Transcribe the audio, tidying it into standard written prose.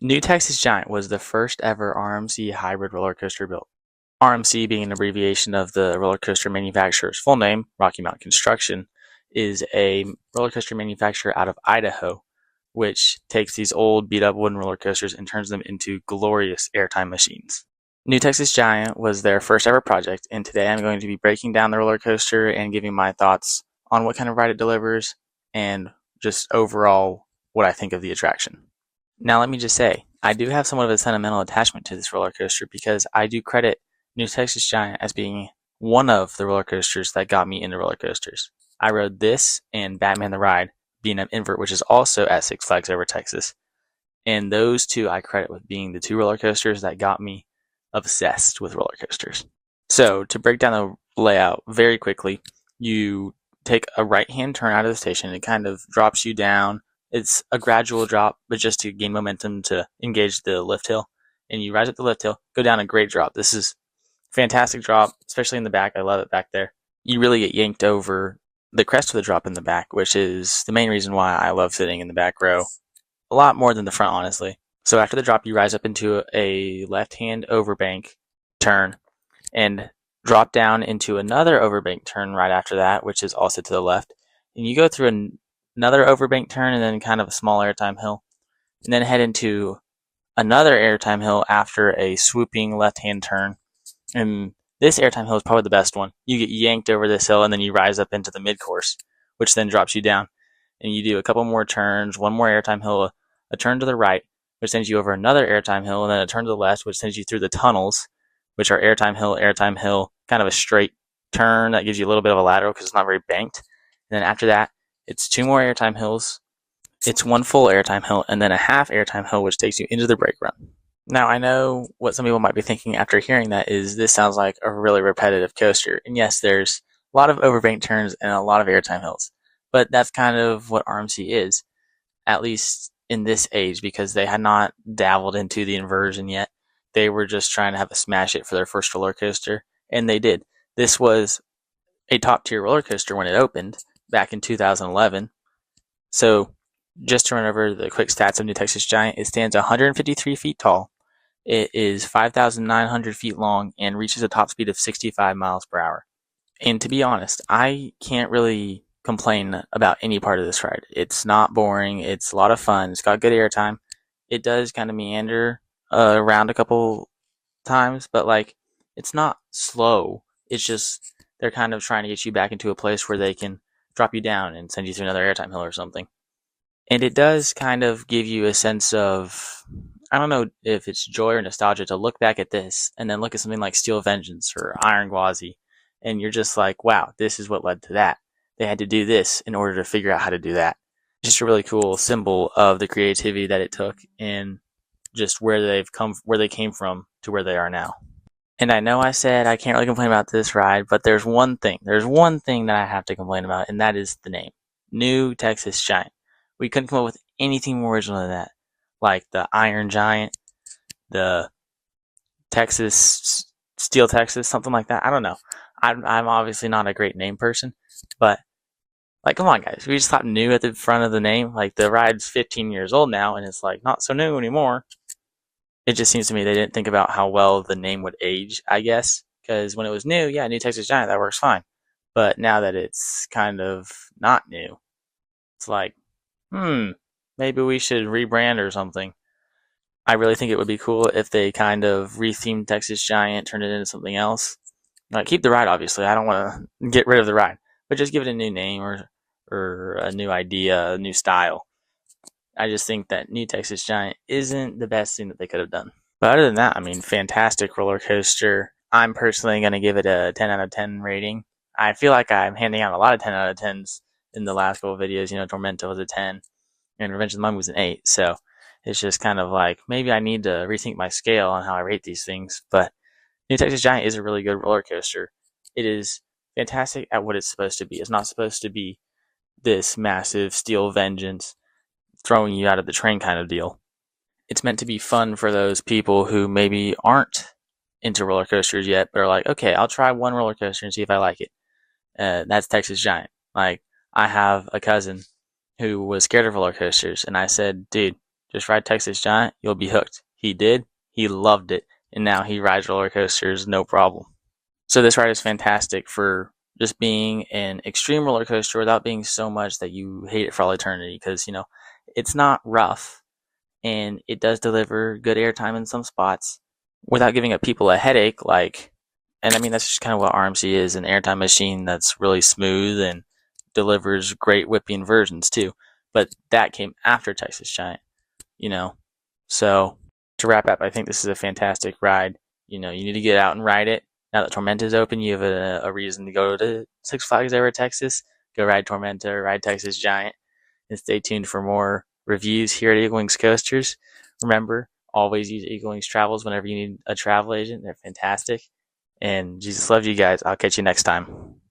New Texas Giant was the first ever RMC hybrid roller coaster built. RMC being an abbreviation of the roller coaster manufacturer's full name, Rocky Mountain Construction, is a roller coaster manufacturer out of Idaho, which takes these old beat up wooden roller coasters and turns them into glorious airtime machines. New Texas Giant was their first ever project, and today I'm going to be breaking down the roller coaster and giving my thoughts on what kind of ride it delivers and just overall what I think of the attraction. Now, let me just say, I do have somewhat of a sentimental attachment to this roller coaster because I do credit New Texas Giant as being one of the roller coasters that got me into roller coasters. I rode this and Batman the Ride, being an invert, which is also at Six Flags Over Texas. And those two I credit with being the two roller coasters that got me obsessed with roller coasters. So, to break down the layout very quickly, you take a right-hand turn out of the station. It kind of drops you down. It's a gradual drop, but just to gain momentum to engage the lift hill. And you rise up the lift hill, go down a great drop. This is a fantastic drop, especially in the back. I love it back there. You really get yanked over the crest of the drop in the back, which is the main reason why I love sitting in the back row. A lot more than the front, honestly. So after the drop, you rise up into a left-hand overbank turn and drop down into another overbank turn right after that, which is also to the left. And you go through another overbank turn and then kind of a small airtime hill, and then head into another airtime hill after a swooping left-hand turn. And this airtime hill is probably the best one. You get yanked over this hill and then you rise up into the midcourse, which then drops you down. And you do a couple more turns, one more airtime hill, a turn to the right, which sends you over another airtime hill, and then a turn to the left, which sends you through the tunnels, which are airtime hill, kind of a straight turn that gives you a little bit of a lateral because it's not very banked. And then after that, it's two more airtime hills, it's one full airtime hill, and then a half airtime hill, which takes you into the brake run. Now, I know what some people might be thinking after hearing that is this sounds like a really repetitive coaster. And yes, there's a lot of overbank turns and a lot of airtime hills. But that's kind of what RMC is, at least in this age, because they had not dabbled into the inversion yet. They were just trying to have a smash hit for their first roller coaster, and they did. This was a top tier roller coaster when it opened back in 2011. So, just to run over the quick stats of New Texas Giant, it stands 153 feet tall. It is 5,900 feet long and reaches a top speed of 65 miles per hour. And to be honest, I can't really complain about any part of this ride. It's not boring. It's a lot of fun. It's got good airtime. It does kind of meander around a couple times, but like it's not slow. It's just they're kind of trying to get you back into a place where they can drop you down and send you through another airtime hill or something. And it does kind of give you a sense of, I don't know if it's joy or nostalgia to look back at this and then look at something like Steel Vengeance or Iron Gwazi, and you're just like, wow, this is what led to that. They had to do this in order to figure out how to do that. Just a really cool symbol of the creativity that it took and just where they came from to where they are now. And I know I said I can't really complain about this ride, but there's one thing that I have to complain about, and that is the name. New Texas Giant. We couldn't come up with anything more original than that. Like the Iron Giant, the Texas, Steel Texas, something like that. I don't know. I'm obviously not a great name person, but like, come on, guys. We just thought new at the front of the name. Like, the ride's 15 years old now, and it's like not so new anymore. It just seems to me they didn't think about how well the name would age, I guess. Because when it was new, yeah, New Texas Giant, that works fine. But now that it's kind of not new, it's like, maybe we should rebrand or something. I really think it would be cool if they kind of rethemed Texas Giant, turned it into something else. Like, keep the ride, obviously. I don't want to get rid of the ride. But just give it a new name or a new idea, a new style. I just think that New Texas Giant isn't the best thing that they could have done. But other than that, I mean, fantastic roller coaster. I'm personally going to give it a 10 out of 10 rating. I feel like I'm handing out a lot of 10 out of 10s in the last couple of videos. You know, Torment was a 10, and Revenge of the Mummy was an 8. So it's just kind of like, maybe I need to rethink my scale on how I rate these things. But New Texas Giant is a really good roller coaster. It is fantastic at what it's supposed to be. It's not supposed to be this massive steel vengeance throwing you out of the train kind of deal. It's meant to be fun for those people who maybe aren't into roller coasters yet, but are like, okay, I'll try one roller coaster and see if I like it. That's Texas Giant. Like, I have a cousin who was scared of roller coasters, and I said, dude, just ride Texas Giant, you'll be hooked. He did. He loved it. And now he rides roller coasters no problem. So this ride is fantastic for just being an extreme roller coaster without being so much that you hate it for all eternity, because, it's not rough and it does deliver good airtime in some spots without giving up people a headache. And I mean, that's just kind of what RMC is, an airtime machine that's really smooth and delivers great whipping versions too. But that came after Texas Giant, you know. So to wrap up, I think this is a fantastic ride. You need to get out and ride it. Now that Torment is open, you have a reason to go to Six Flags over Texas, go ride Torment or ride Texas Giant, and stay tuned for more reviews here at Eagle Wings Coasters. Remember, always use Eagle Wings Travels whenever you need a travel agent. They're fantastic. And Jesus loves you guys. I'll catch you next time.